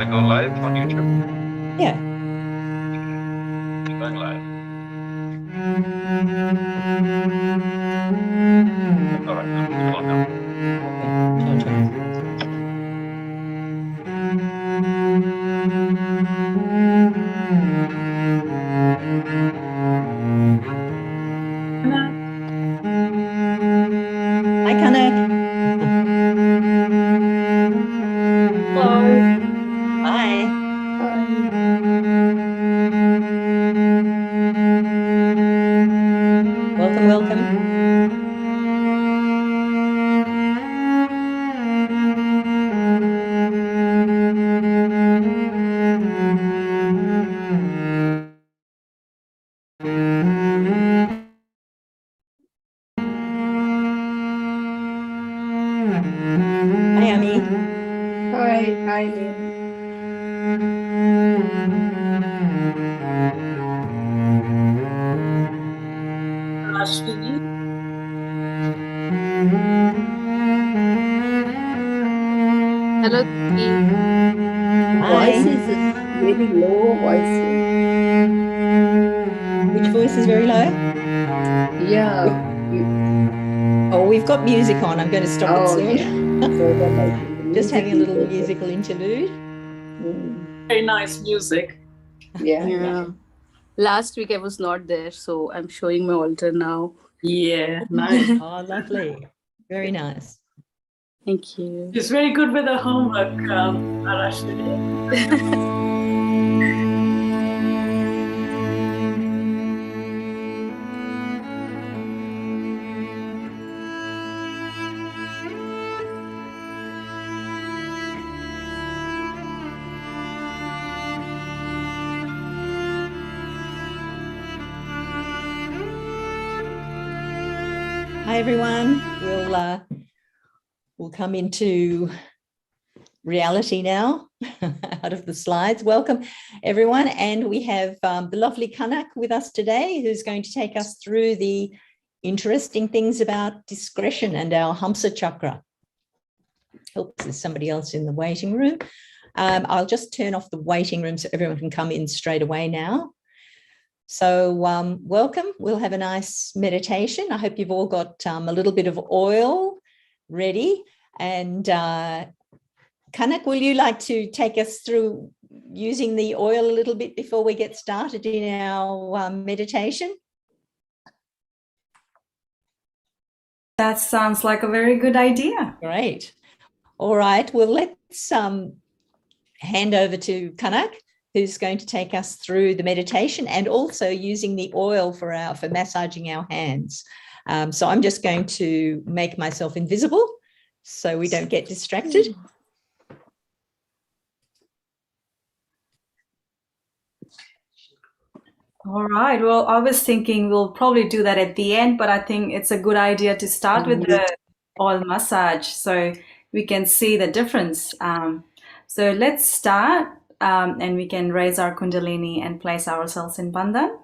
I go live on YouTube? Yeah. I'm going live. All right, I'm visible now. Okay. Sure. Hi, Kanak. Hello. Hi. Welcome, welcome. Hi, Ami. Hi, Lynn. Ashwini. Hello, Dee. Voice Hi. is very low voice. Which voice is very low? Yeah. Oh, we've got music on. I'm going to stop it soon. Yeah. So that I think the Just having a music little is okay. musical interlude. Very nice music. Yeah. Last week I was not there, so I'm showing my altar now. Yeah, nice. Oh, lovely. Very nice. Thank you. She's very good with her homework, Ashwini. Hi, everyone. We'll come into reality now out of the slides. Welcome, everyone. And we have the lovely Kanak with us today, who's going to take us through the interesting things about discretion and our Hamsa Chakra. Oops, there's somebody else in the waiting room. I'll just turn off the waiting room so everyone can come in straight away now. So welcome. We'll have a nice meditation. I hope you've all got a little bit of oil ready. And Kanak, will you like to take us through using the oil a little bit before we get started in our meditation? That sounds like a very good idea. Great. All right. Well, let's hand over to Kanak, who's going to take us through the meditation and also using the oil for massaging our hands. So I'm just going to make myself invisible so we don't get distracted. All right. Well, I was thinking we'll probably do that at the end, but I think it's a good idea to start with the oil massage so we can see the difference. So let's start and we can raise our Kundalini and place ourselves in Bandhan.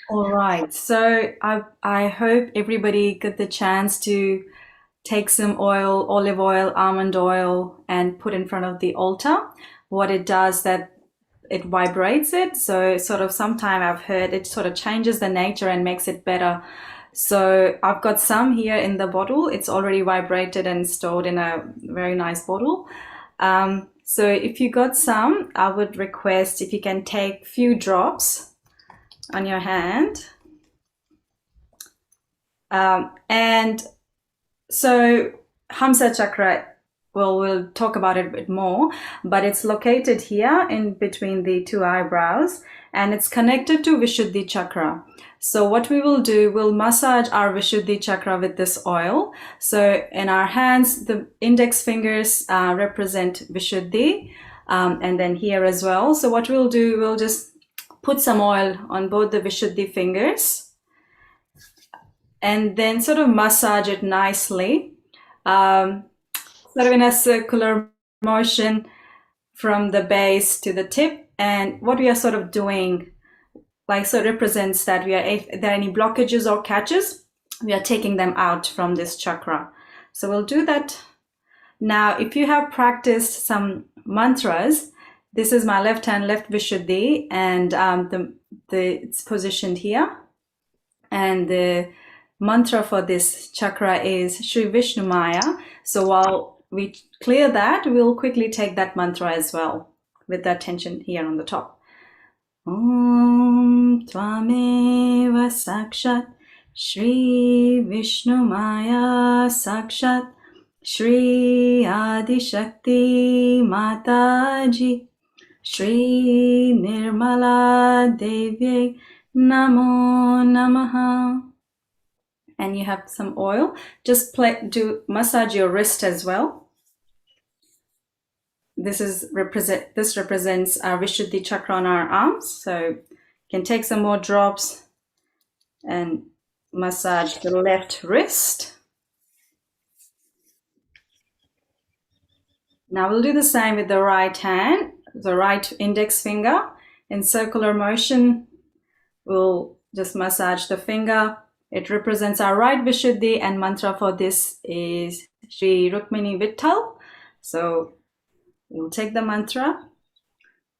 All right. So I hope everybody got the chance to take some oil, olive oil, almond oil, and put in front of the altar. What it does that it vibrates it. So sort of sometime I've heard it sort of changes the nature and makes it better. So I've got some here in the bottle. It's already vibrated and stored in a very nice bottle. So if you got some, I would request if you can take few drops on your hand. And so Hamsa Chakra, well, we'll talk about it a bit more, but it's located here in between the two eyebrows. and it's connected to Vishuddhi chakra. So what we will do, we'll massage our Vishuddhi chakra with this oil. So in our hands, the index fingers represent Vishuddhi, and then here as well. So what we'll do, we'll just put some oil on both the Vishuddhi fingers and then sort of massage it nicely, sort of in a circular motion from the base to the tip. And what we are sort of doing, like, so represents that if there are any blockages or catches, we are taking them out from this chakra. So we'll do that. Now, if you have practiced some mantras, this is my left hand, left Vishuddhi, and it's positioned here. And the mantra for this chakra is Shri Vishnu Maya. So while we clear that, we'll quickly take that mantra as well with the attention here on the top. Om Tvameva Sakshat Shri Vishnu Maya Sakshat Shri Adi Shakti Mataji Shri Nirmala Devi Namo Namaha. And you have some oil. Just massage your wrist as well. This represents our Vishuddhi chakra on our arms. So you can take some more drops and massage the left wrist. Now we'll do the same with the right hand, the right index finger. In circular motion, we'll just massage the finger. It represents our right Vishuddhi, and mantra for this is Shri Rukmini Vitthal. So we'll take the mantra.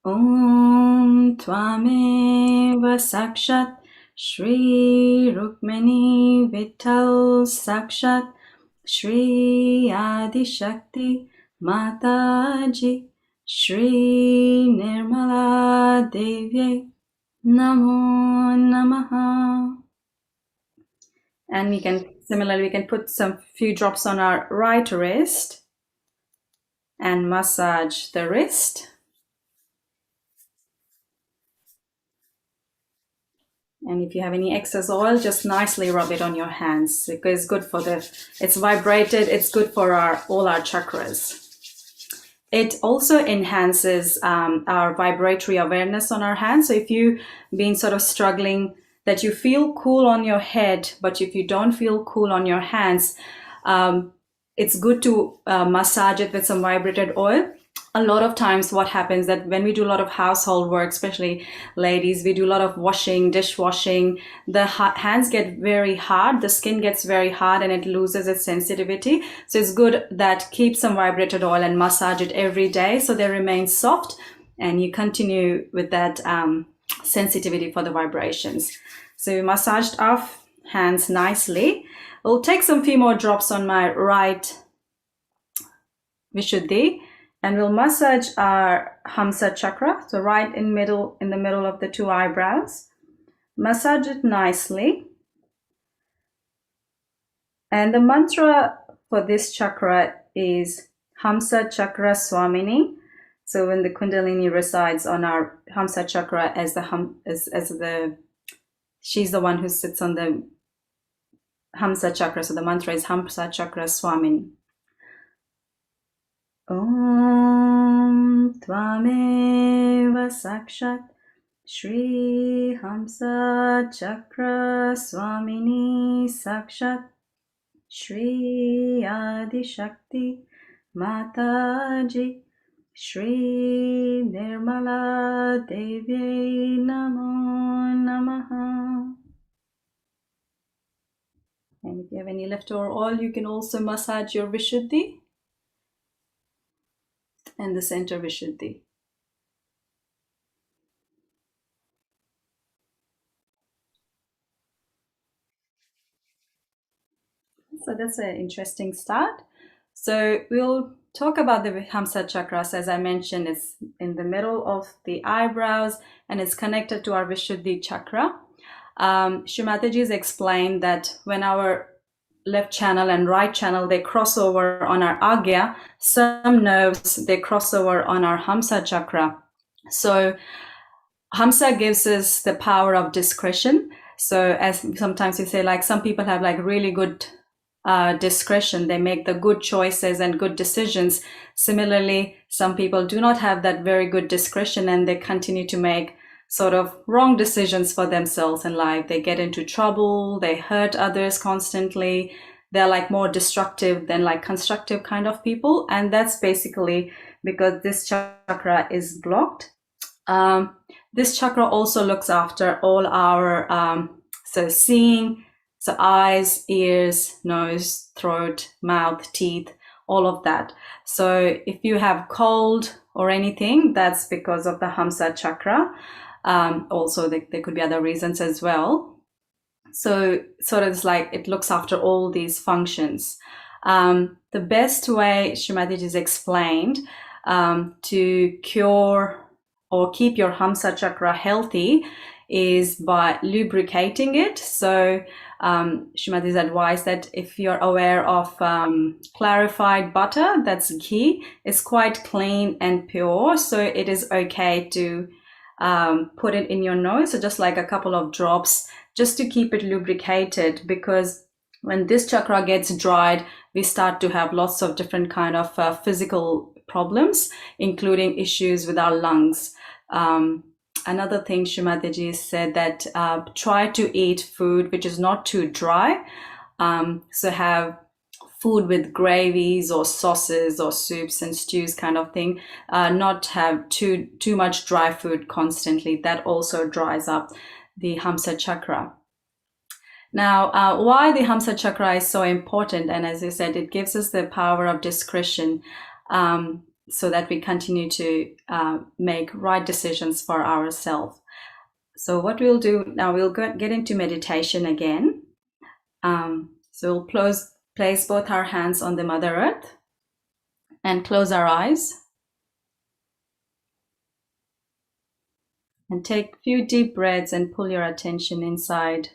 Om Tvameva Sakshat Shri Rukmini Vitthal Sakshat Shri Adi Shakti Mataji Shri Nirmala Devi Namo Namaha. And we can put some few drops on our right wrist and massage the wrist. And if you have any excess oil, just nicely rub it on your hands. It's good for it's vibrated, it's good for all our chakras. It also enhances our vibratory awareness on our hands. So if you've been sort of struggling, that you feel cool on your head, but if you don't feel cool on your hands, it's good to massage it with some vibrated oil. A lot of times what happens that when we do a lot of household work, especially ladies, we do a lot of washing, dishwashing, the hands get very hard, the skin gets very hard and it loses its sensitivity. So it's good that keep some vibrated oil and massage it every day so they remain soft and you continue with that sensitivity for the vibrations. So we massaged our hands nicely. We'll take some few more drops on my right Vishuddhi. And we'll massage our Hamsa Chakra, so right in the middle of the two eyebrows. Massage it nicely. And the mantra for this chakra is Hamsa Chakra Swamini. So when the Kundalini resides on our Hamsa Chakra she's the one who sits on the Hamsa Chakra. So the mantra is Hamsa Chakra Swamini. Om Tvameva Sakshat Shri Hamsa Chakra Swamini Sakshat Shri Adi Shakti Mataji Shri Nirmala Devi Namo Namaha. And if you have any leftover oil, you can also massage your Vishuddhi and the center Vishuddhi. So that's an interesting start. So we'll talk about the Hamsa Chakras. As I mentioned, it's in the middle of the eyebrows and it's connected to our Vishuddhi chakra. Shri Mataji's explained that when our left channel and right channel, they cross over on our Agya, some nerves, they cross over on our Hamsa Chakra. So Hamsa gives us the power of discretion. So as sometimes we say, like some people have like really good discretion, they make the good choices and good decisions. Similarly, some people do not have that very good discretion and they continue to make sort of wrong decisions for themselves in life. They get into trouble, they hurt others constantly. They're like more destructive than like constructive kind of people. And that's basically because this chakra is blocked. This chakra also looks after all our so seeing, so eyes, ears, nose, throat, mouth, teeth, all of that. So if you have cold or anything, that's because of the Hamsa chakra. Also, there could be other reasons as well. So sort of it's like it looks after all these functions. The best way, Srimati has explained, to cure or keep your Hamsa chakra healthy is by lubricating it. So Srimati's advice that if you're aware of clarified butter, that's ghee, it's quite clean and pure. So it is okay to put it in your nose. So just like a couple of drops, just to keep it lubricated, because when this chakra gets dried, we start to have lots of different kind of physical problems, including issues with our lungs. Another thing Srimati said that try to eat food which is not too dry. So have food with gravies or sauces or soups and stews kind of thing. Not have too much dry food constantly. That also dries up the Hamsa chakra. Now, why the Hamsa chakra is so important, and as I said, it gives us the power of discretion, so that we continue to make right decisions for ourselves. So what we'll do now, we'll get into meditation again. So we'll place both our hands on the Mother Earth and close our eyes. And take a few deep breaths and pull your attention inside.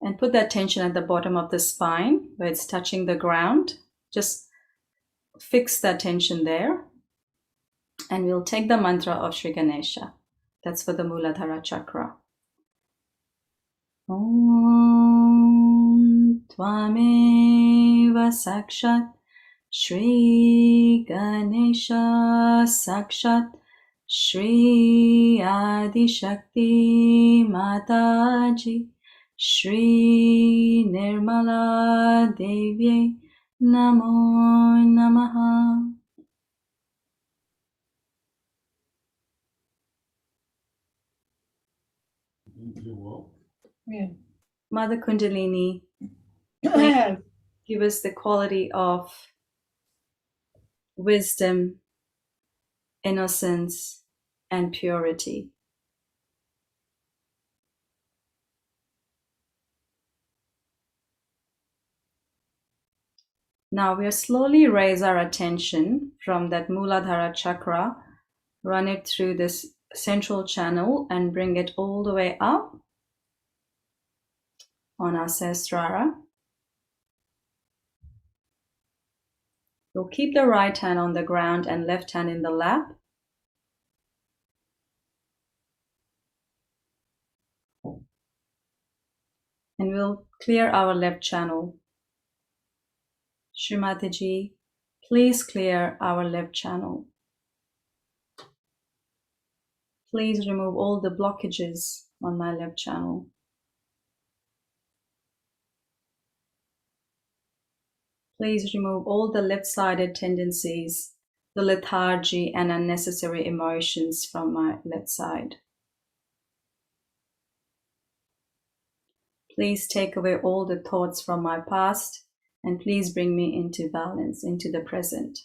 And put the attention at the bottom of the spine where it's touching the ground. Just fix the attention there. And we'll take the mantra of Sri Ganesha. That's for the Muladhara chakra. Om Tvameva Sakshat Shri Ganesha Sakshat Shri Adi Shakti Mataji Shri Nirmala Devi Namo Namaha. Yeah. Mother Kundalini, give us the quality of wisdom, innocence, and purity. Now we'll slowly raise our attention from that Muladhara chakra, run it through this central channel and bring it all the way up on our Sahasrara. We'll keep the right hand on the ground and left hand in the lap. And we'll clear our left channel. Srimati, please clear our left channel. Please remove all the blockages on my left channel. Please remove all the left-sided tendencies, the lethargy and unnecessary emotions from my left side. Please take away all the thoughts from my past and please bring me into balance, into the present.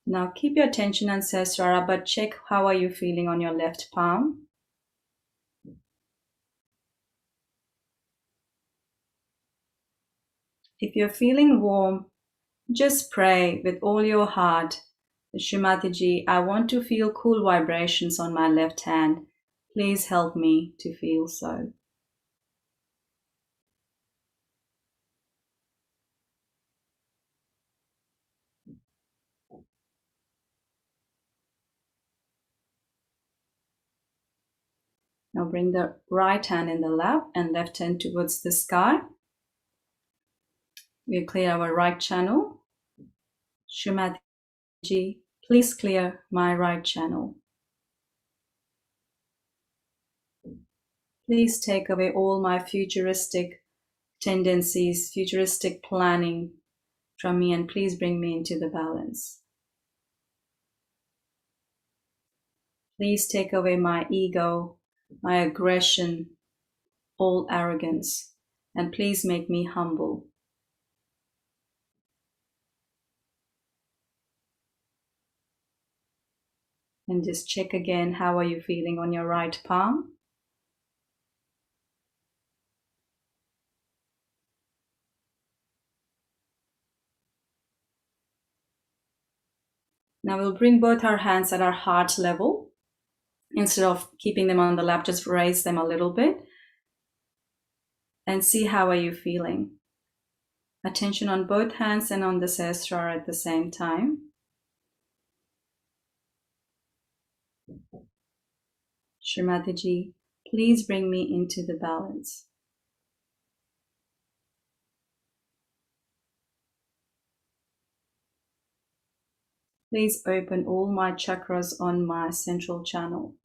Now keep your attention on Sahasrara, but check how are you feeling on your left palm. If you're feeling warm, just pray with all your heart Srimati ji, I want to feel cool vibrations on my left hand. Please help me to feel so. Now bring the right hand in the lap and left hand towards the sky. We clear our right channel. Srimati ji, please clear my right channel. Please take away all my futuristic tendencies, futuristic planning from me, and please bring me into the balance. Please take away my ego, my aggression, all arrogance, and please make me humble. And just check again, how are you feeling on your right palm? Now we'll bring both our hands at our heart level. Instead of keeping them on the lap, just raise them a little bit and see how are you feeling. Attention on both hands and on the Sahasrara at the same time. Srimati ji, please bring me into the balance. Please open all my chakras on my central channel.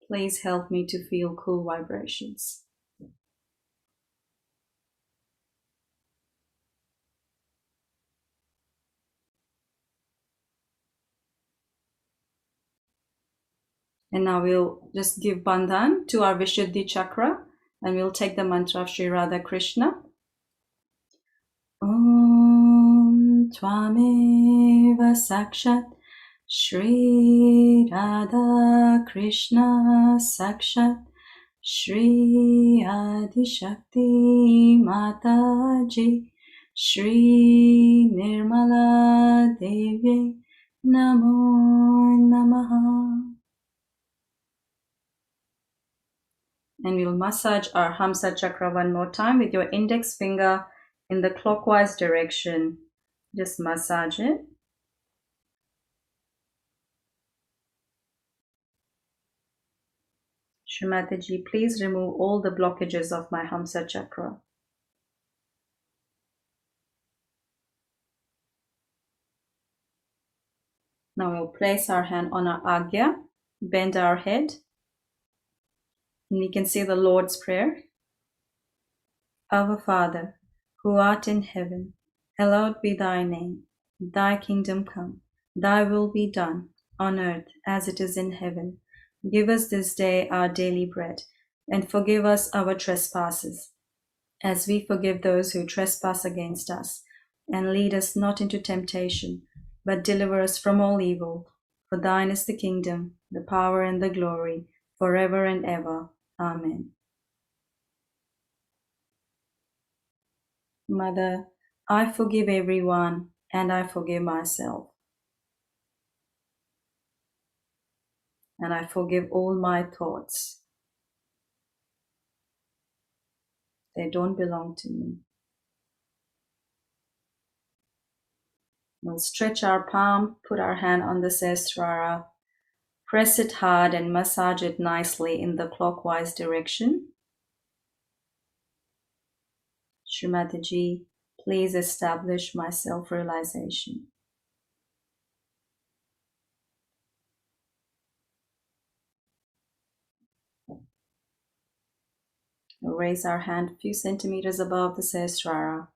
Please help me to feel cool vibrations. And now we'll just give bandhan to our Vishuddhi chakra and we'll take the mantra of Sri Radha Krishna. Om Tvameva Sakshat Shri Radha Krishna Sakshat Shri Adi Shakti Mataji Shri Nirmala Devi Namo Namaha. And we'll massage our Hamsa Chakra one more time with your index finger in the clockwise direction. Just massage it. Srimati ji, please remove all the blockages of my Hamsa Chakra. Now we'll place our hand on our Agya, bend our head, and we can say the Lord's Prayer. Our Father, who art in heaven, hallowed be thy name. Thy kingdom come, thy will be done, on earth as it is in heaven. Give us this day our daily bread, and forgive us our trespasses, as we forgive those who trespass against us. And lead us not into temptation, but deliver us from all evil. For thine is the kingdom, the power, and the glory, forever and ever. Amen. Mother, I forgive everyone, and I forgive myself. And I forgive all my thoughts. They don't belong to me. We'll stretch our palm, put our hand on the Sahasrara, press it hard and massage it nicely in the clockwise direction. Srimati ji, please establish my self-realization. We'll raise our hand a few centimeters above the Sahasrara.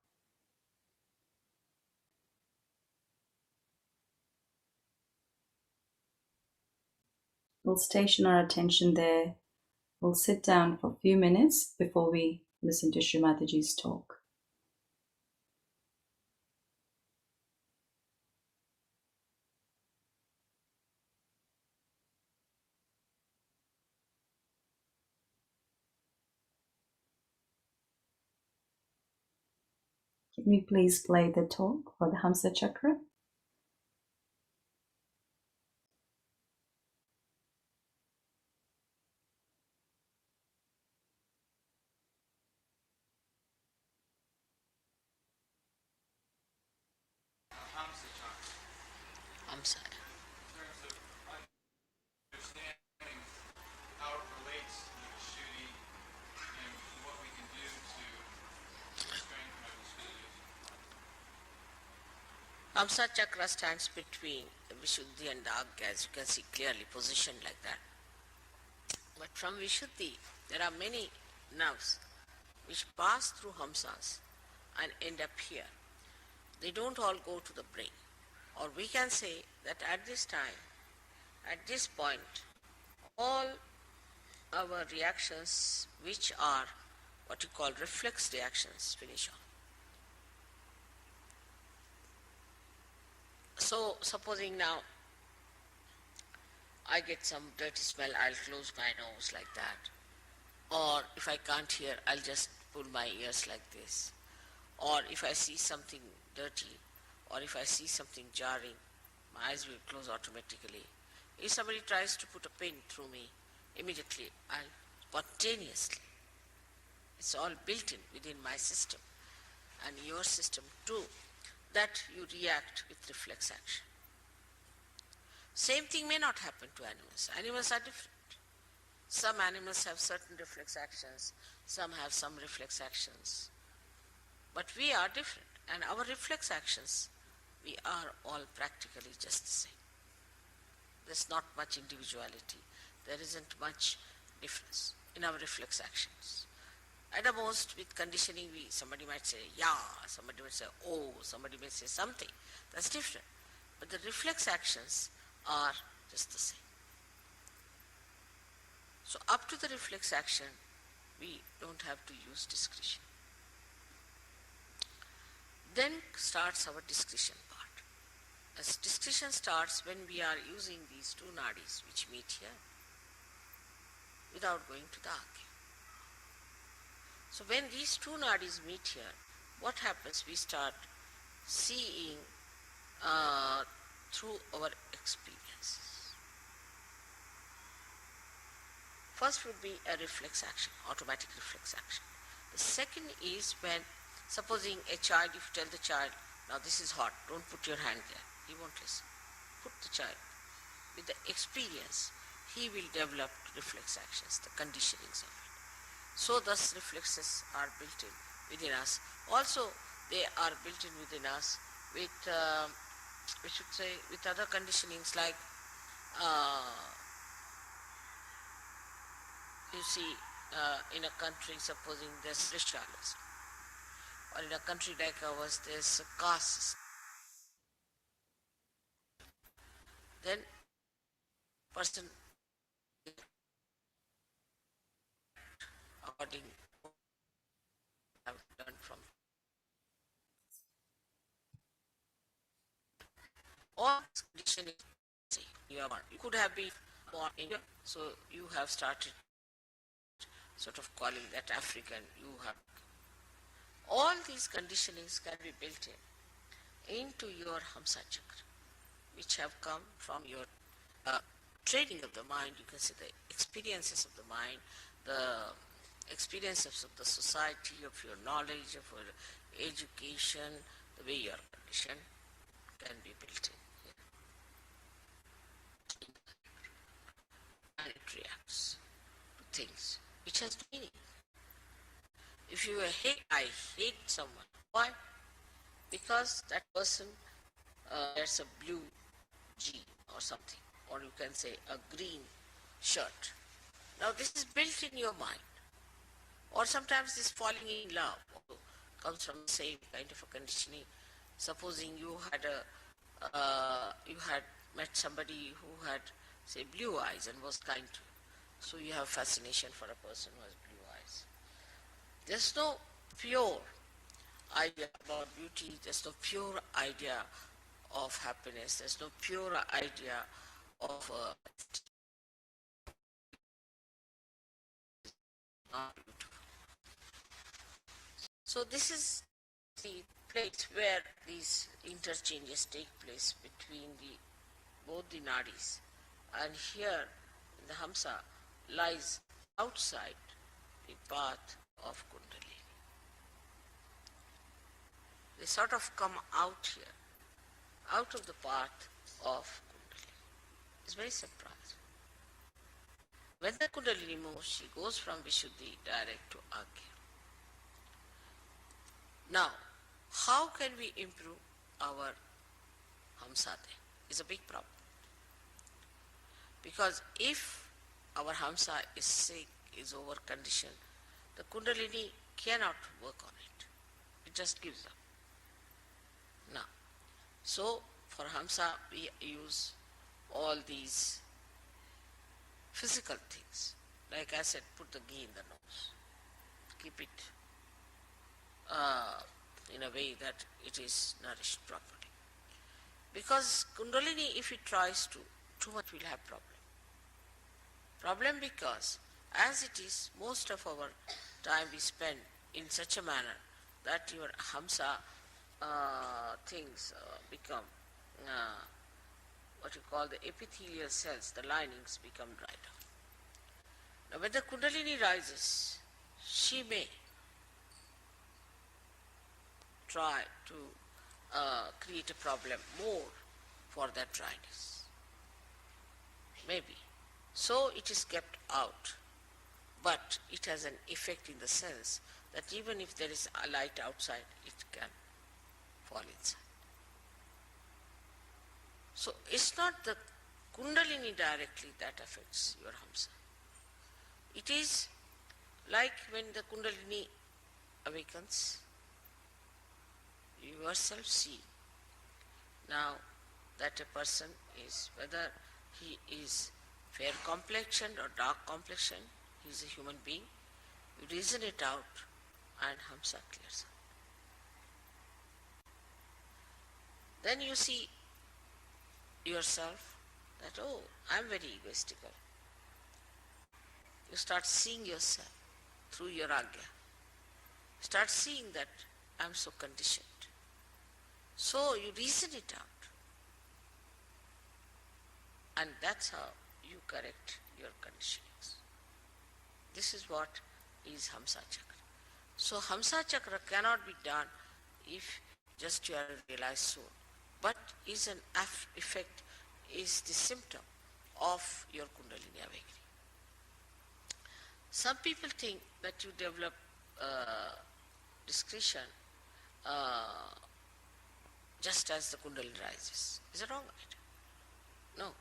We'll station our attention there. We'll sit down for a few minutes before we listen to Srimati ji's talk. Can we please play the talk for the Hamsa Chakra? Hamsa. In terms of understanding how it relates to the Vishuddhi and what we can do to strengthen our Vishuddhi. Hamsa Chakra stands between the Vishuddhi and the Agya, as you can see clearly positioned like that. But from Vishuddhi, there are many nerves which pass through Hamsas and end up here. They don't all go to the brain. Or we can say that at this time, at this point, all our reactions, which are what you call reflex reactions, finish off. So, supposing now I get some dirty smell, I'll close my nose like that. Or if I can't hear, I'll just pull my ears like this. Or if I see something dirty, or if I see something jarring, my eyes will close automatically. If somebody tries to put a pin through me, immediately I'll spontaneously. It's all built in within my system and your system too, that you react with reflex action. Same thing may not happen to animals. Animals are different. Some animals have certain reflex actions, some have some reflex actions. But we are different, and our reflex actions, we are all practically just the same. There's not much individuality. There isn't much difference in our reflex actions. At the most, with conditioning, somebody might say, yeah, somebody might say, oh, somebody may say something. That's different. But the reflex actions are just the same. So up to the reflex action, we don't have to use discretion. Then starts our discretion part. As discretion starts when we are using these two nadis which meet here without going to the Agya. So when these two nadis meet here, what happens? We start seeing through our experiences. First would be a reflex action, automatic reflex action. The second is when, supposing a child, if you tell the child, now this is hot, don't put your hand there, he won't listen. Put the child. With the experience, he will develop reflex actions, the conditionings of it. So thus reflexes are built in within us. Also, they are built in within us with, we should say, with other conditionings like, you see, in a country, supposing there's rituals, or in a country like ours, there's a caste system. Then, person, according to what I have learned from all conditioning, you could have been born in India, so you have started sort of calling that African, you have. All these conditionings can be built into your Hamsa Chakra, which have come from your training of the mind. You can see the experiences of the mind, the experiences of the society, of your knowledge, of your education, the way you are conditioned can be built in here. And it reacts to things which has meaning. If you I hate someone. Why? Because that person wears a blue jean or something, or you can say a green shirt. Now this is built in your mind. Or sometimes this falling in love comes from the same kind of a conditioning. Supposing you had met somebody who had, say, blue eyes and was kind to you. So you have fascination for a person who has blue eyes. There's no pure idea about beauty, there's no pure idea of happiness, there's no pure idea of not beautiful. So this is the place where these interchanges take place between both the nadis. And here the Hamsa lies outside the path of Kundalini. They sort of come out here, out of the path of Kundalini. It's very surprising. When the Kundalini moves, she goes from Vishuddhi direct to Agya. Now, how can we improve our Hamsa then? It's a big problem. Because if our Hamsa is sick, is over-conditioned, the Kundalini cannot work on it. It just gives up. Now, so for Hamsa we use all these physical things. Like I said, put the ghee in the nose. Keep it in a way that it is nourished properly. Because Kundalini, if it tries to, too much will have problem. Problem because as it is, most of our time we spend in such a manner that your Hamsa things become what you call the epithelial cells, the linings become dried up. Now when the Kundalini rises, she may try to create a problem more for that dryness. Maybe. So it is kept out, but it has an effect in the sense that even if there is a light outside, it can fall inside. So it's not the Kundalini directly that affects your Hamsa. It is like when the Kundalini awakens, you yourself see now that a person is, whether he is fair complexioned or dark complexioned, he is a human being, you reason it out and Hamsa clears up. Then you see yourself that, oh, I am very egoistical. You start seeing yourself through your Agya. Start seeing that I am so conditioned. So you reason it out. And that's how you correct your conditionings. This is what is Hamsa Chakra. So Hamsa Chakra cannot be done if just you are realized soul, but is an effect, is the symptom of your Kundalini awakening. Some people think that you develop discretion just as the Kundalini rises. Is it wrong idea? No.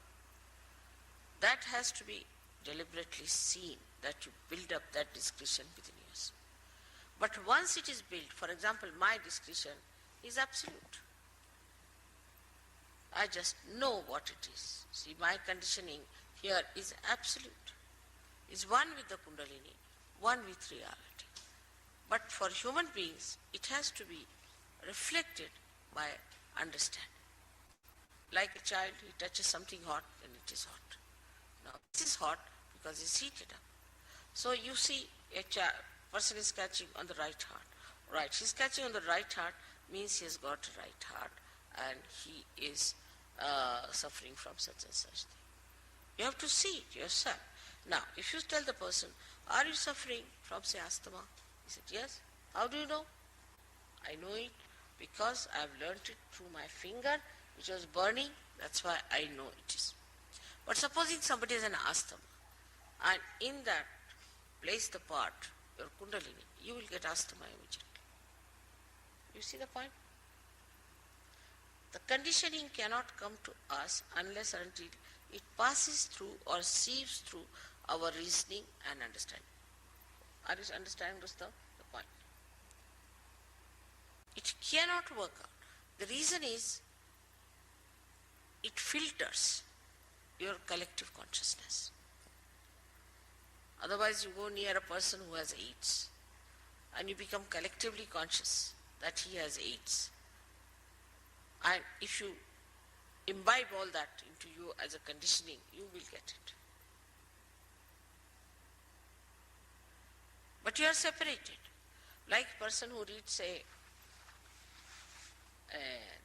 That has to be deliberately seen, that you build up that discretion within yourself. But once it is built, for example, my discretion is absolute. I just know what it is. See, my conditioning here is absolute. Is one with the Kundalini, one with reality. But for human beings, it has to be reflected by understanding. Like a child, he touches something hot and it is hot. Now, this is hot because it's heated up. So you see a person is catching on the right heart. Right, he's catching on the right heart means he has got a right heart and he is suffering from such and such thing. You have to see it yourself. Now, if you tell the person, are you suffering from, say, asthma? He said, yes. How do you know? I know it because I have learnt it through my finger, which was burning. That's why I know it is. But supposing somebody has an asthma, and in that place the part, your Kundalini, you will get asthma immediately. You see the point? The conditioning cannot come to us unless and until it passes through or sieves through our reasoning and understanding. Are you understanding, Rustam, the point? It cannot work out. The reason is it filters your collective consciousness. Otherwise you go near a person who has AIDS and you become collectively conscious that he has AIDS. And if you imbibe all that into you as a conditioning, you will get it. But you are separated. Like a person who reads, say,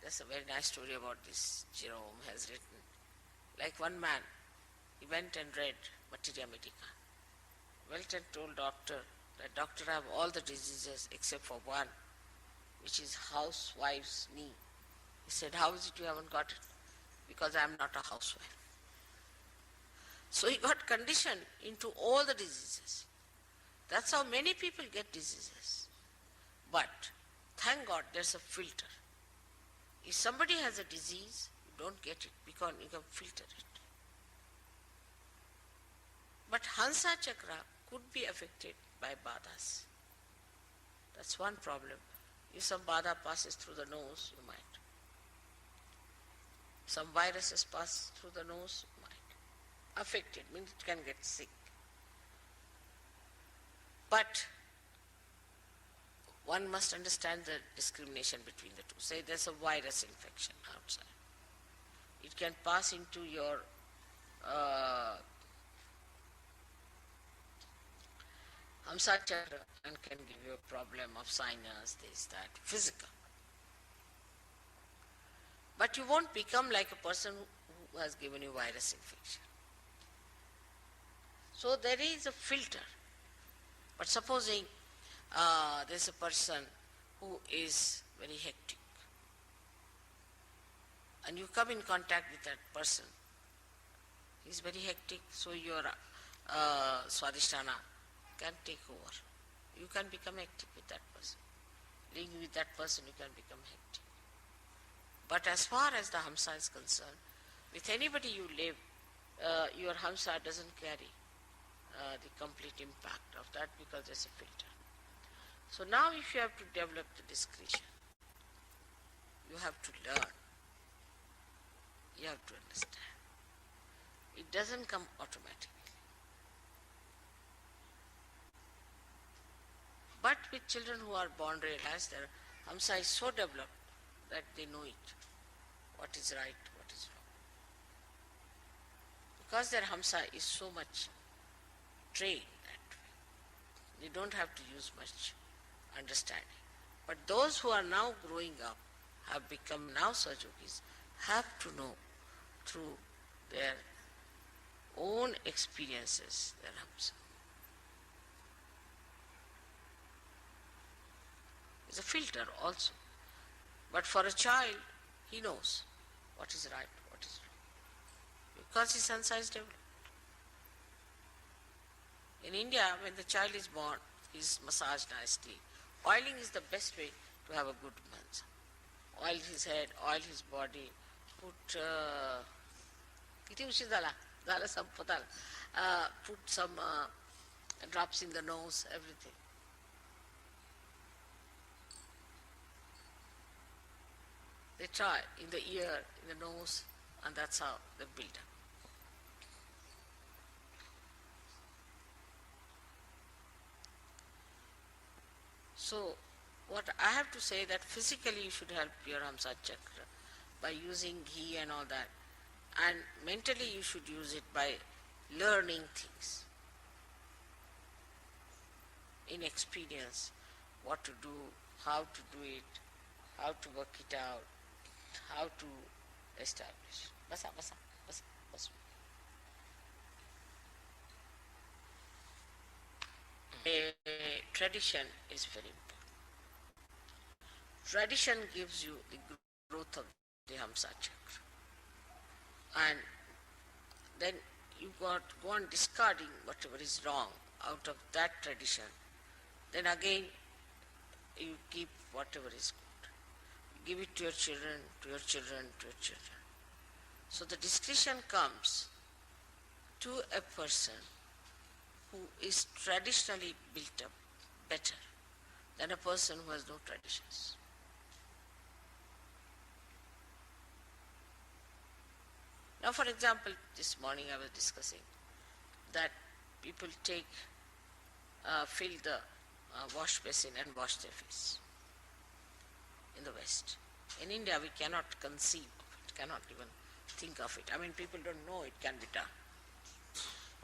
there's a very nice story about this, Jerome has written. Like one man, he went and read Materia Medica. Went and told doctor that doctor, I have all the diseases except for one, which is housewife's knee. He said, how is it you haven't got it? Because I am not a housewife. So he got conditioned into all the diseases. That's how many people get diseases. But thank God there's a filter. If somebody has a disease, you don't get it because you can filter it. But Hamsa Chakra could be affected by badhas. That's one problem. If some badha passes through the nose, you might. Some viruses pass through the nose, you might. Affected means it can get sick. But one must understand the discrimination between the two. Say there's a virus infection outside. It can pass into your Hamsa Chakra and can give you a problem of sinus, this, that, physical. But you won't become like a person who has given you virus infection. So there is a filter. But supposing there's a person who is very hectic and you come in contact with that person, he's very hectic, so your Swadhisthana can take over. You can become hectic with that person. Living with that person, you can become hectic. But as far as the Hamsa is concerned, with anybody you live, your Hamsa doesn't carry the complete impact of that because there's a filter. So now if you have to develop the discretion, you have to learn. You have to understand. It doesn't come automatically. But with children who are born realized, their Hamsa is so developed that they know it, what is right, what is wrong. Because their Hamsa is so much trained that way, they don't have to use much understanding. But those who are now growing up, have become now Sahajogis, have to know through their own experiences their Hamsa. It's a filter also. But for a child, he knows what is right, what is wrong. Because his Hamsa is developed. In India, when the child is born, he is massaged nicely. Oiling is the best way to have a good Hamsa. Oil his head, oil his body, put some drops in the nose, everything. They try in the ear, in the nose, and that's how they build up. So, what I have to say that physically you should help your Hamsa Chakra by using ghee and all that, and mentally you should use it by learning things in experience, what to do, how to do it, how to work it out, how to establish. Basa. A tradition is very important. Tradition gives you the growth of the Hamsa Chakra. And then you go on discarding whatever is wrong out of that tradition. Then again, you keep whatever is good. You give it to your children, to your children, to your children. So the discretion comes to a person who is traditionally built up better than a person who has no traditions. Now, for example, this morning I was discussing that people fill the wash basin and wash their face in the West. In India, we cannot conceive of it, cannot even think of it. I mean, people don't know it can be done.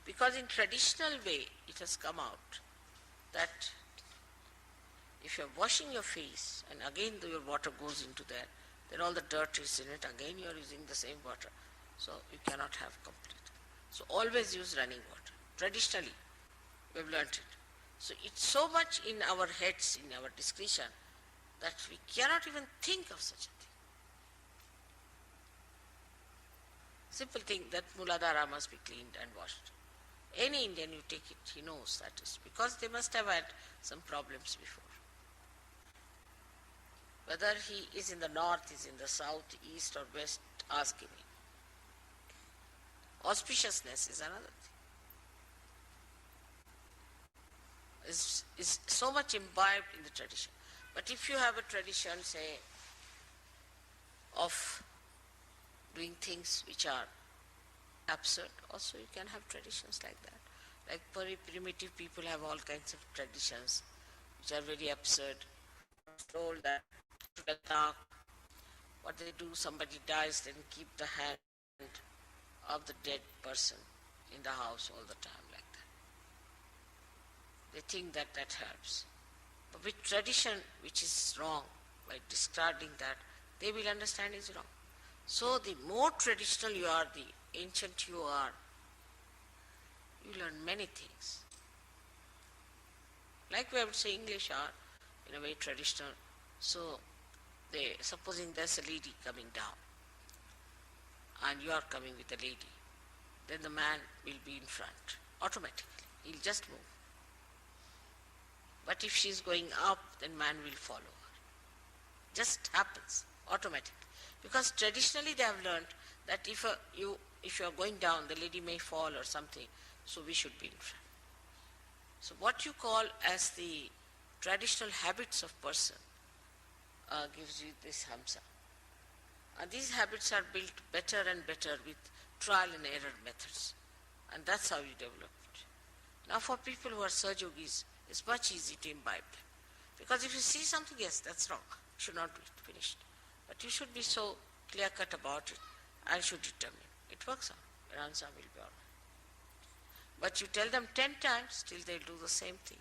Because in traditional way, it has come out that if you're washing your face and again your water goes into there, then all the dirt is in it. Again you are using the same water. So you cannot have complete. So always use running water. Traditionally, we have learnt it. So it's so much in our heads, in our discretion, that we cannot even think of such a thing. Simple thing that Muladhara must be cleaned and washed. Any Indian you take it, he knows that is because they must have had some problems before. Whether he is in the north, is in the south, east or west, ask him. Auspiciousness is another thing. Is so much imbibed in the tradition. But if you have a tradition, say, of doing things which are absurd, also you can have traditions like that. Like very primitive people have all kinds of traditions which are very absurd. Told that what they do, somebody dies, then keep the hand of the dead person in the house all the time like that. They think that that helps. But with tradition which is wrong, by discarding that, they will understand is wrong. So the more traditional you are, the ancient you are, you learn many things. Like we would say English are in a way traditional. So supposing there's a lady coming down and you are coming with a lady, then the man will be in front automatically. He'll just move. But if she's going up, then man will follow her. Just happens automatically. Because traditionally they have learned that if you are going down, the lady may fall or something, so we should be in front. So what you call as the traditional habits of person gives you this Hamsa. And these habits are built better and better with trial and error methods. And that's how you develop it. Now for people who are Sahaja Yogis, it's much easier to imbibe them. Because if you see something, yes, that's wrong, you should not do it, finished. But you should be so clear-cut about it and should determine. It works out, your answer will be all right. But you tell them 10 times, till they'll do the same thing.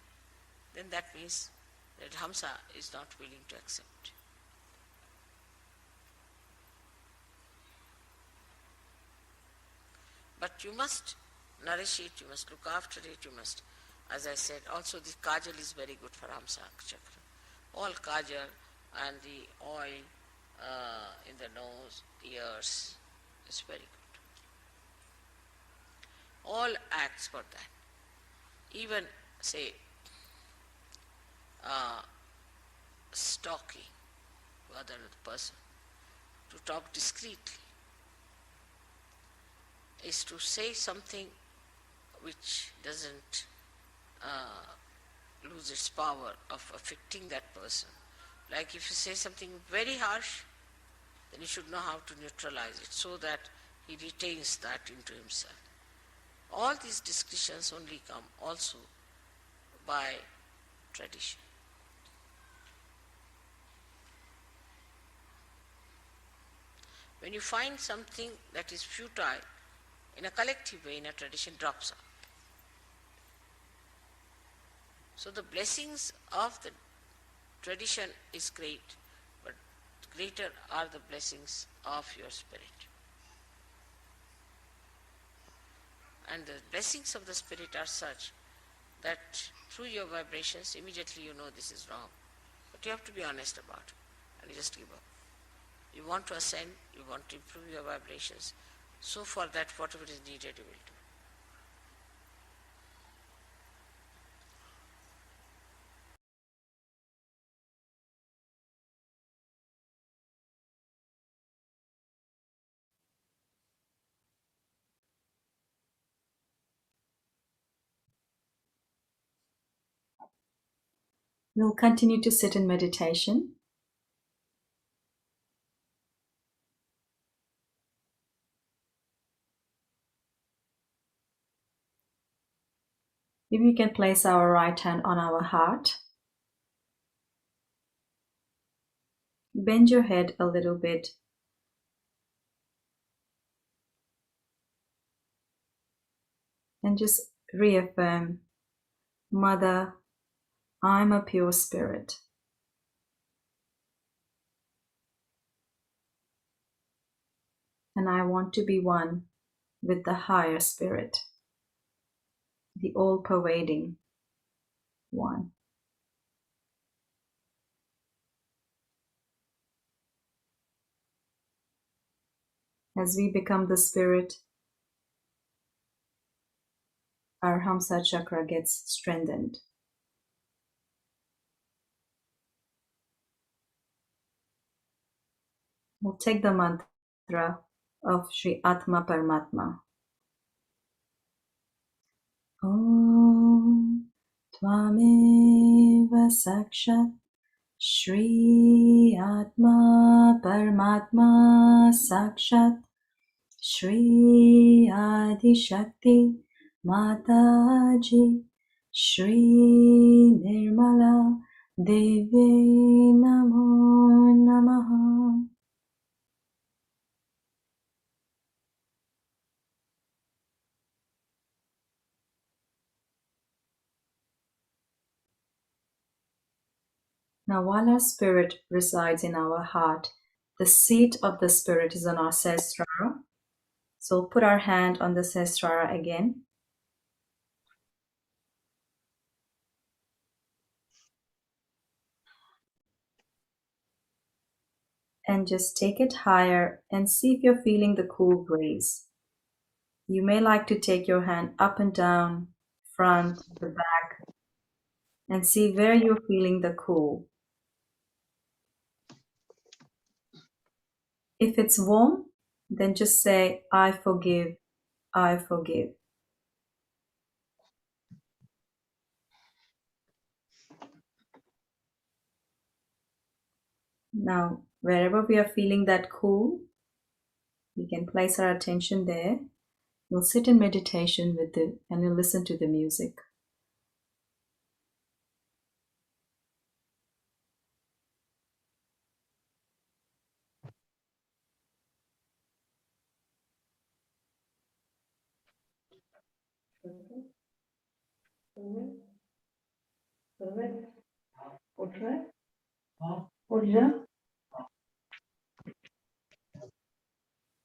Then that means that Hamsa is not willing to accept. But you must nourish it, you must look after it, you must, as I said, also the kajal is very good for Hamsa Chakra. All kajal and the oil in the nose, ears, is very good. All acts for that. Even, say, talking to other person, to talk discreetly, is to say something which doesn't lose its power of affecting that person. Like if you say something very harsh, then you should know how to neutralize it so that he retains that into himself. All these discussions only come also by tradition. When you find something that is futile, in a collective way, in a tradition, drops out. So the blessings of the tradition is great, but greater are the blessings of your spirit. And the blessings of the spirit are such that through your vibrations, immediately you know this is wrong. But you have to be honest about it, and you just give up. You want to ascend, you want to improve your vibrations, so for that, whatever is needed, you will do. We'll continue to sit in meditation. If we can place our right hand on our heart, bend your head a little bit, and just reaffirm, Mother, I'm a pure spirit. and I want to be one with the higher spirit, the all-pervading one. As we become the spirit, our Hamsa Chakra gets strengthened. We'll take the mantra of Sri Atma Paramatma. Om Tvameva Sakshat Shri Atma Paramatma Sakshat Shri Adi Shakti Mataji Shri Nirmala Devi Namo Namaha. Now, while our spirit resides in our heart, the seat of the spirit is on our Sahasrara. So we'll put our hand on the Sahasrara again. And just take it higher and see if you're feeling the cool breeze. You may like to take your hand up and down, front, the back, and see where you're feeling the cool. If it's warm, then just say, I forgive, I forgive. Now, wherever we are feeling that cool, we can place our attention there. We'll sit in meditation and we'll listen to the music.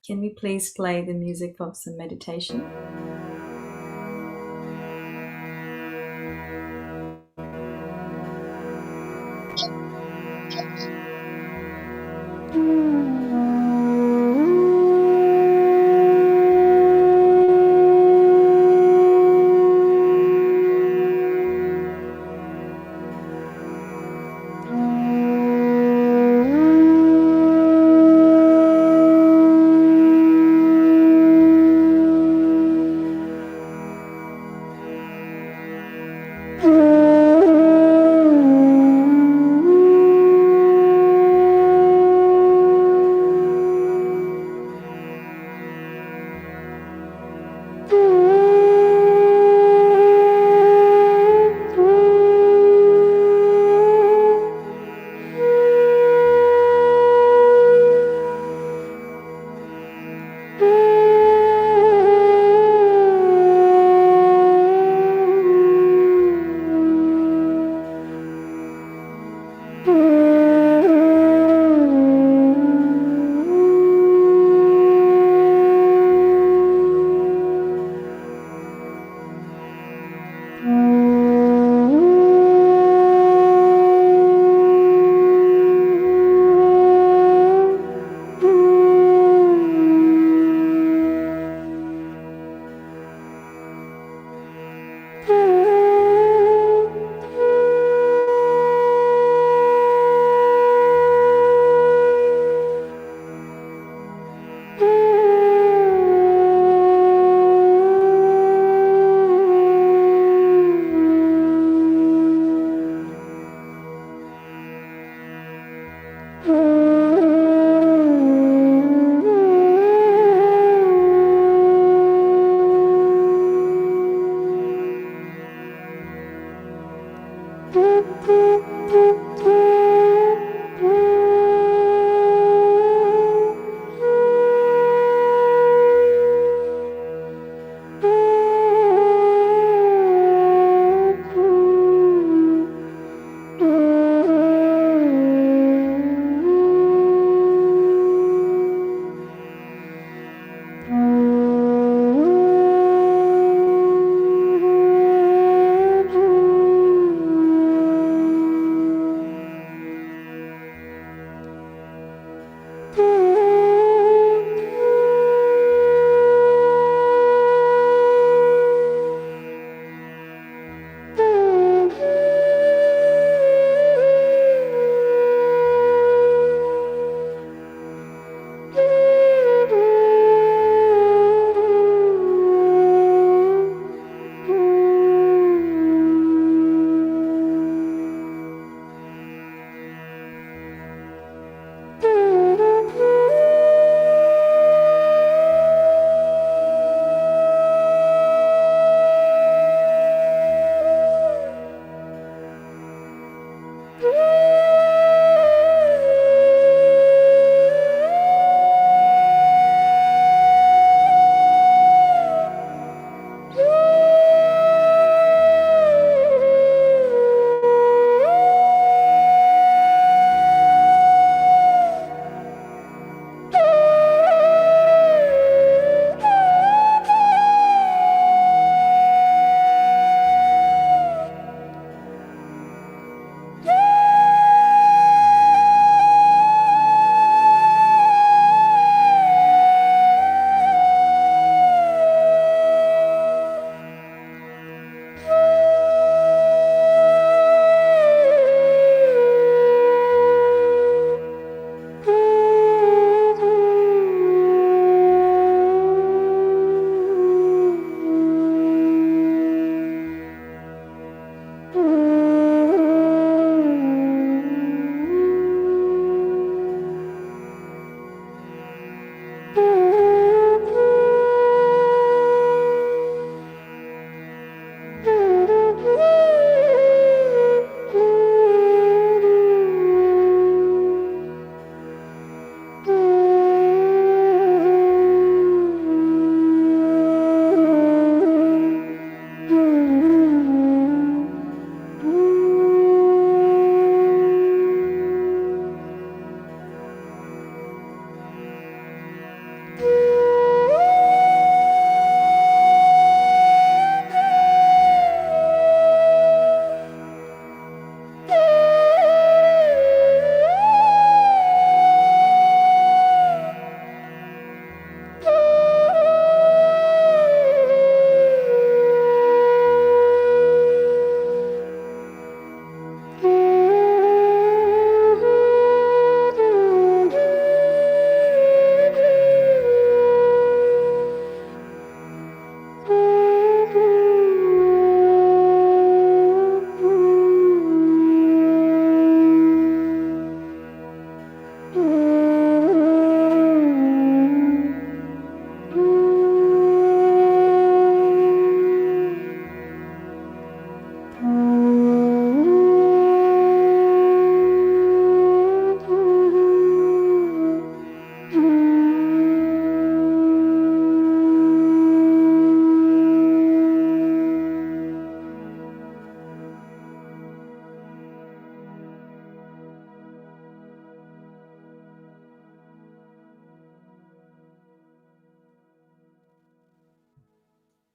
Can we please play the music of some meditation?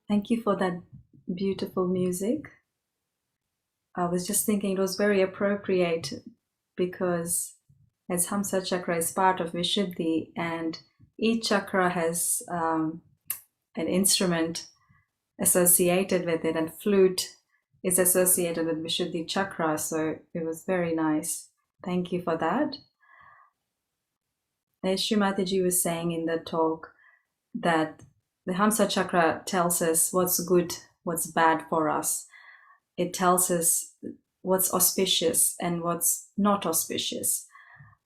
Thank you for that beautiful music. I was just thinking it was very appropriate because as Hamsa Chakra is part of Vishuddhi, and each chakra has an instrument associated with it, and flute is associated with Vishuddhi Chakra, so it was very nice. Thank you for that. As Srimataji was saying in the talk, that the Hamsa Chakra tells us what's good, what's bad for us. It tells us what's auspicious and what's not auspicious.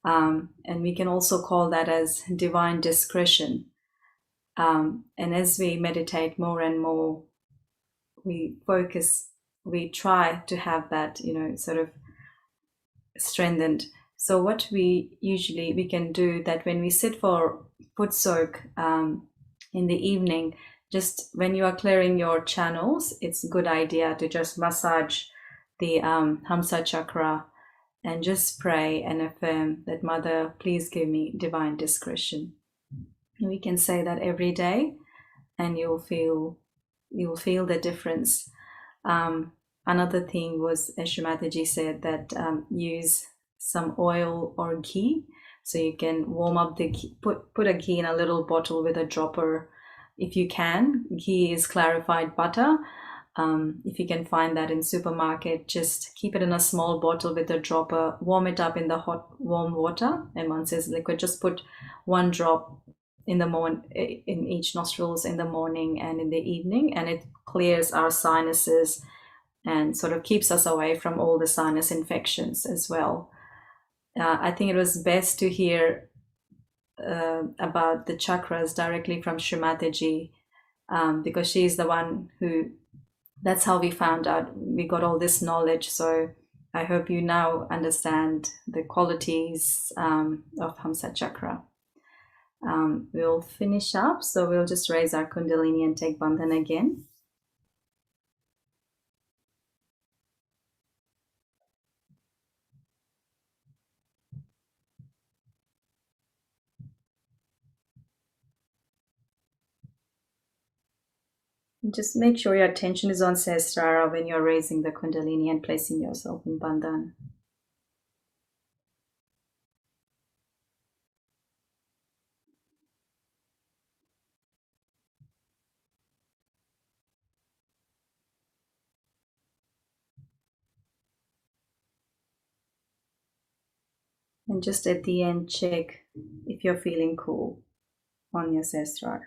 And we can also call that as divine discretion. And as we meditate more and more, we focus, we try to have that, sort of strengthened. So what we can do that when we sit for foot soak in the evening, just when you are clearing your channels, it's a good idea to just massage the Hamsa Chakra and just pray and affirm that, Mother, please give me divine discretion. We can say that every day, and you'll feel the difference. Another thing was, as Srimataji said, that use some oil or ghee, so you can warm up the ghee, put a ghee in a little bottle with a dropper if you can. Ghee is clarified butter. If you can find that in supermarket, just keep it in a small bottle with a dropper, warm it up in the hot warm water, and once it's liquid, just put one drop in each nostrils in the morning and in the evening, and it clears our sinuses and sort of keeps us away from all the sinus infections as well. I think it was best to hear about the chakras directly from Srimataji, because she's the one that's how we found out, we got all this knowledge. So I hope you now understand the qualities of Hamsa Chakra. We'll finish up, so we'll just raise our Kundalini and take Bandhan again. Just make sure your attention is on Sahasrara when you're raising the Kundalini and placing yourself in Bandhan. And just at the end, check if you're feeling cool on your Sahasrara.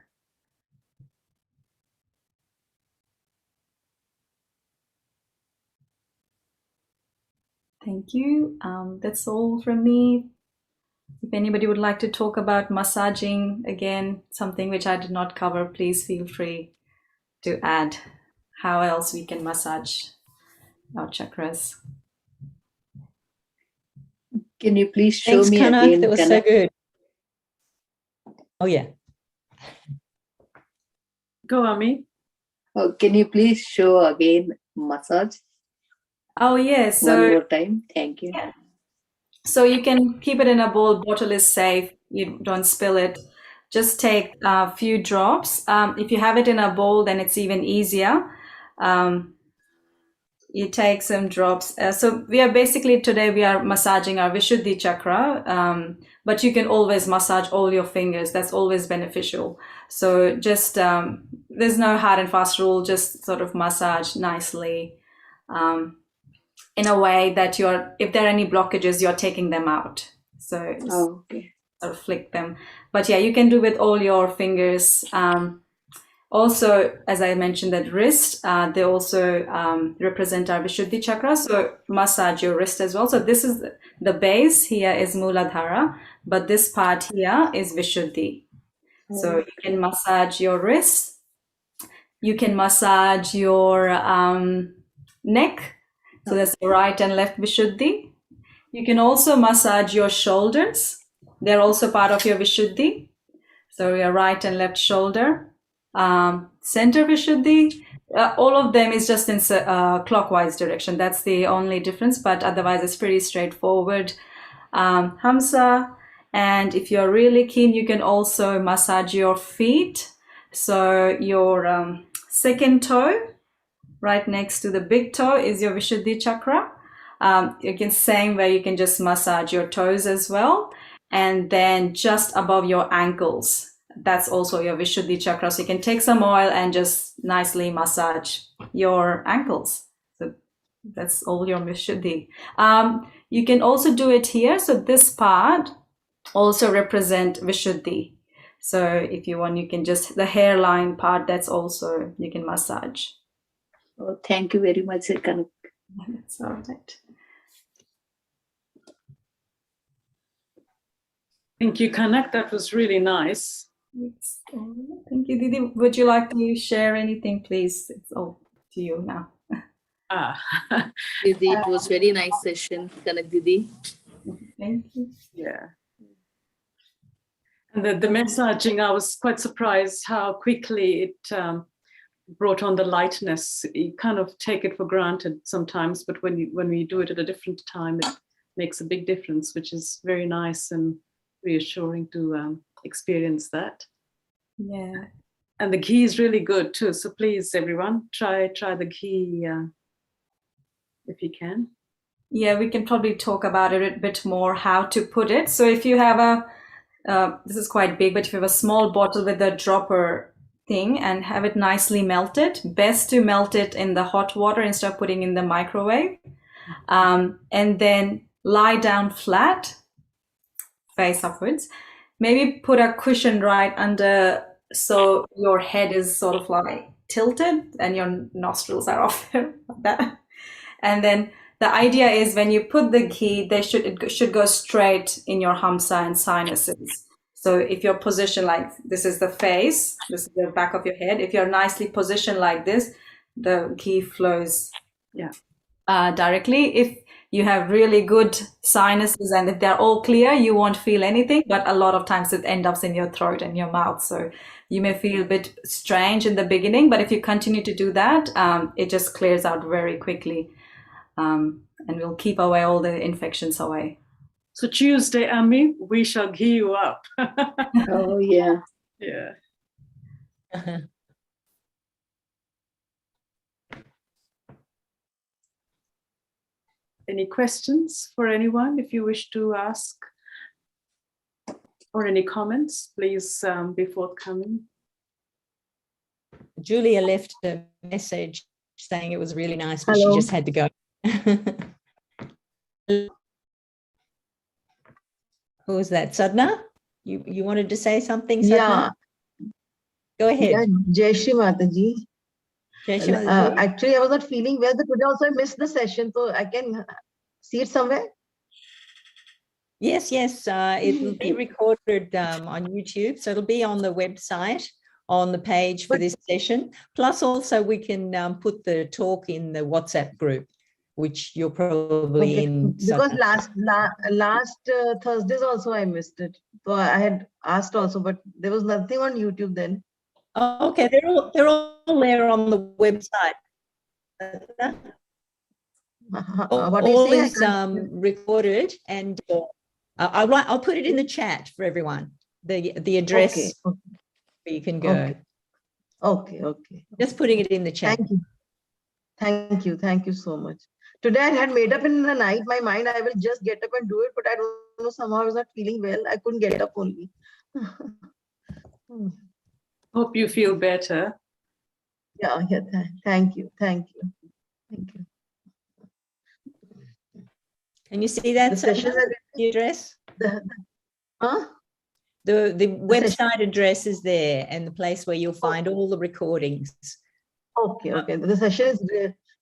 Thank you. That's all from me. If anybody would like to talk about massaging, again, something which I did not cover, please feel free to add how else we can massage our chakras. Can you please show Thanks, me Kanak. again? That was so good. Oh, yeah. Go, Ami. Oh, can you please show again massage? Oh, yes. So, one more time. Thank you. Yeah. So you can keep it in a bowl. Bottle is safe. You don't spill it. Just take a few drops. If you have it in a bowl, then it's even easier. You take some drops. So we are basically today we are massaging our Vishuddhi chakra, but you can always massage all your fingers. That's always beneficial. So just there's no hard and fast rule. Just sort of massage nicely. In a way that if there are any blockages, you're taking them out. So okay. Sort of flick them. But yeah, you can do with all your fingers. Also, as I mentioned, that wrist, they also represent our Vishuddhi chakra. So massage your wrist as well. So this is the base here is Muladhara, but this part here is Vishuddhi. So you can massage your wrist. You can massage your neck. So that's the right and left Vishuddhi. You can also massage your shoulders. They're also part of your Vishuddhi. So your right and left shoulder. Center Vishuddhi. All of them is just in clockwise direction. That's the only difference, but otherwise it's pretty straightforward. Hamsa. And if you're really keen, you can also massage your feet. So your second toe, right next to the big toe, is your Vishuddhi chakra. Again, same way, you can just massage your toes as well. And then just above your ankles, that's also your Vishuddhi chakra. So you can take some oil and just nicely massage your ankles. So that's all your Vishuddhi. You can also do it here. So this part also represent Vishuddhi. So if you want, you can just, the hairline part, that's also, you can massage. Oh, thank you very much, Kanak. That's all right. Thank you, Kanak. That was really nice. Yes. Thank you, Didi. Would you like to share anything, please? It's all to you now. Didi, it was very nice session, Kanak Didi. Thank you. Yeah. And the massaging, I was quite surprised how quickly it brought on the lightness. You kind of take it for granted sometimes, but when we do it at a different time, it makes a big difference, which is very nice and reassuring to experience that. Yeah. And the ghee is really good too. So please, everyone, try the ghee if you can. Yeah, we can probably talk about it a bit more, how to put it. So if you have this is quite big, but if you have a small bottle with a dropper thing and have it nicely melted, best to melt it in the hot water instead of putting in the microwave. And then lie down flat, face upwards. Maybe put a cushion right under so your head is sort of like tilted and your nostrils are off there like that. And then the idea is when you put the ghee, it should go straight in your hamsa and sinuses. So if you're positioned like this is the face, this is the back of your head. If you're nicely positioned like this, the ghee flows directly. If you have really good sinuses and if they're all clear, you won't feel anything. But a lot of times it ends up in your throat and your mouth. So you may feel a bit strange in the beginning, but if you continue to do that, it just clears out very quickly. And we'll keep away all the infections away. So Tuesday, Ami, we shall ghee you up. Oh, yeah. Yeah. Any questions for anyone, if you wish to ask? Or any comments, please be forthcoming. Julia left a message saying it was really nice, but Hello. she just had to go. Who was that? Sadhna? You wanted to say something, Sadhna? Yeah. Go ahead. Yeah, Jai Shri Mataji. Jai Shri Mataji. Actually, I was not feeling well, but today also I missed the session, so I can see it somewhere. Yes, it will be recorded on YouTube, so it'll be on the website, on the page for this session. Plus, also we can put the talk in the WhatsApp group, which you're probably in. Because last Thursdays also I missed it, so I had asked also, but there was nothing on YouTube then. Oh, okay, they're all there on the website. What All are you is saying? recorded, and I'll put it in the chat for everyone. The address Okay. where you can go. Okay. Just putting it in the chat. Thank you so much. Today I had made up in the night my mind I will just get up and do it, but I don't know, somehow I was not feeling well. I couldn't get up only. Hope you feel better. Yeah. Thank you. Can you see that? The session The address? Huh? The website address is there, and the place where you'll find all the recordings. Okay. The session is,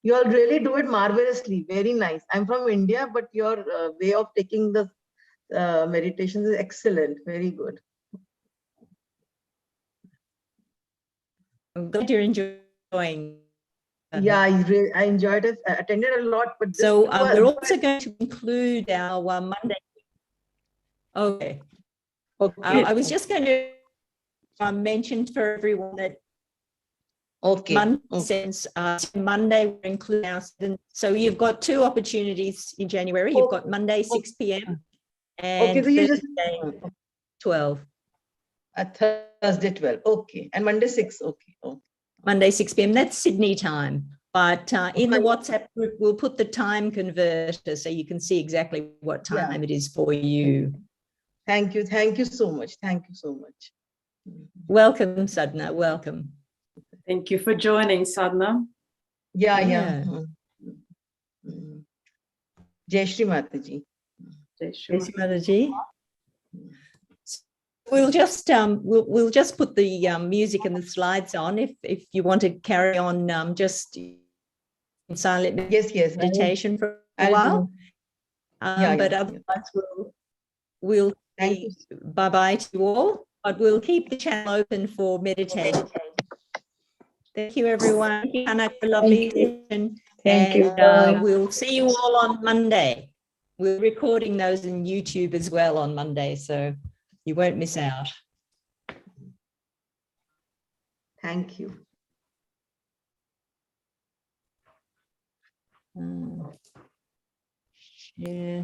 you all really do it marvelously. Very nice. I'm from India, but your way of taking the meditations is excellent. Very good. I'm glad you're enjoying. Yeah, I enjoyed it. I attended a lot, but So we're also going to include our Monday. Okay. I was just going to mention for everyone that Monday will include our students. So you've got two opportunities in January. You've got Monday 6 p.m. and Thursday 12. Thursday 12. Okay. And Monday 6. Okay. Monday, 6 p.m. That's Sydney time. But in the WhatsApp group, we'll put the time converter so you can see exactly what time it is for you. Thank you. Thank you so much. Thank you so much. Welcome, Sadhana. Welcome. Thank you for joining, Sadhana. Yeah. Jai Shri Mataji. Jai Shri Yes, Mataji. We'll just we'll just put the music and the slides on if you want to carry on just in silent meditation for a while. But otherwise we'll say bye-bye to you all, but we'll keep the channel open for meditation. Thank you, everyone. Thank you, Hannah, for a lovely session. Thank you. We'll see you all on Monday. We're recording those in YouTube as well on Monday, so you won't miss out. Thank you. Yeah.